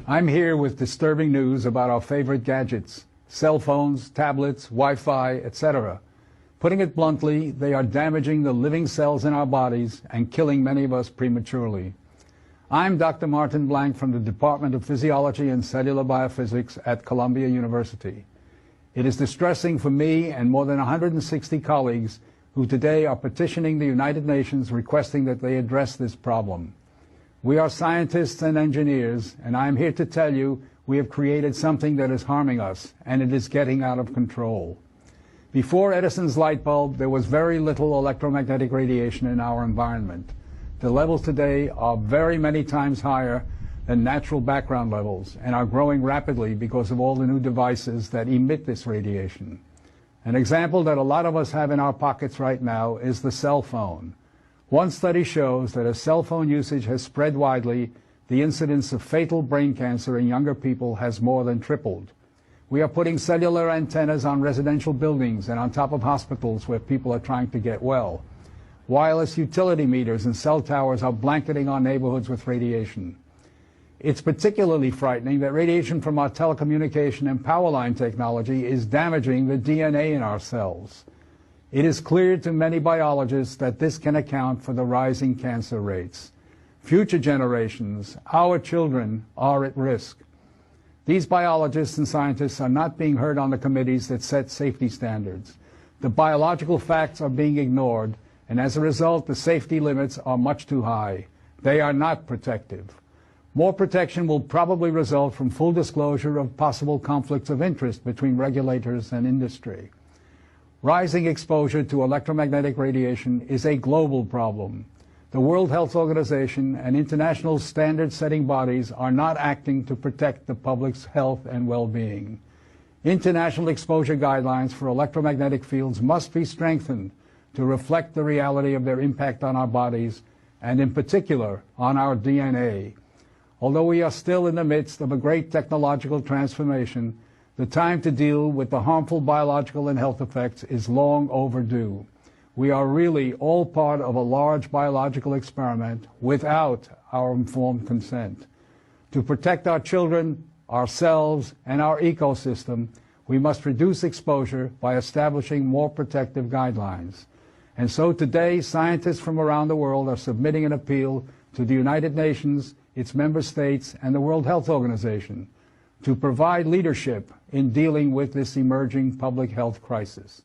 I'm here with disturbing news about our favorite gadgets, cell phones, tablets, Wi-Fi, etc. Putting it bluntly, they are damaging the living cells in our bodies and killing many of us prematurely. I'm Dr. Martin Blank from the Department of Physiology and Cellular Biophysics at Columbia University. It is distressing for me and more than 160 colleagues who today are petitioning the United Nations requesting that they address this problem. We are scientists and engineers, and I am here to tell you we have created something that is harming us, and it is getting out of control. Before Edison's light bulb, there was very little electromagnetic radiation in our environment. The levels today are very many times higher than natural background levels and are growing rapidly because of all the new devices that emit this radiation. An example that a lot of us have in our pockets right now is the cell phone. One study shows that as cell phone usage has spread widely, the incidence of fatal brain cancer in younger people has more than tripled. We are putting cellular antennas on residential buildings and on top of hospitals where people are trying to get well. Wireless utility meters and cell towers are blanketing our neighborhoods with radiation. It's particularly frightening that radiation from our telecommunication and power line technology is damaging the DNA in our cells. It is clear to many biologists that this can account for the rising cancer rates. Future generations, our children, are at risk. These biologists and scientists are not being heard on the committees that set safety standards. The biological facts are being ignored, and as a result, the safety limits are much too high. They are not protective. More protection will probably result from full disclosure of possible conflicts of interest between regulators and industry. Rising exposure to electromagnetic radiation is a global problem. The World Health Organization and international standard-setting bodies are not acting to protect the public's health and well-being. International exposure guidelines for electromagnetic fields must be strengthened to reflect the reality of their impact on our bodies and, in particular, on our DNA. Although we are still in the midst of a great technological transformation, the time to deal with the harmful biological and health effects is long overdue. We are really all part of a large biological experiment without our informed consent. To protect our children, ourselves, and our ecosystem, we must reduce exposure by establishing more protective guidelines. And so today, scientists from around the world are submitting an appeal to the United Nations, its member states, and the World Health Organization to provide leadership in dealing with this emerging public health crisis.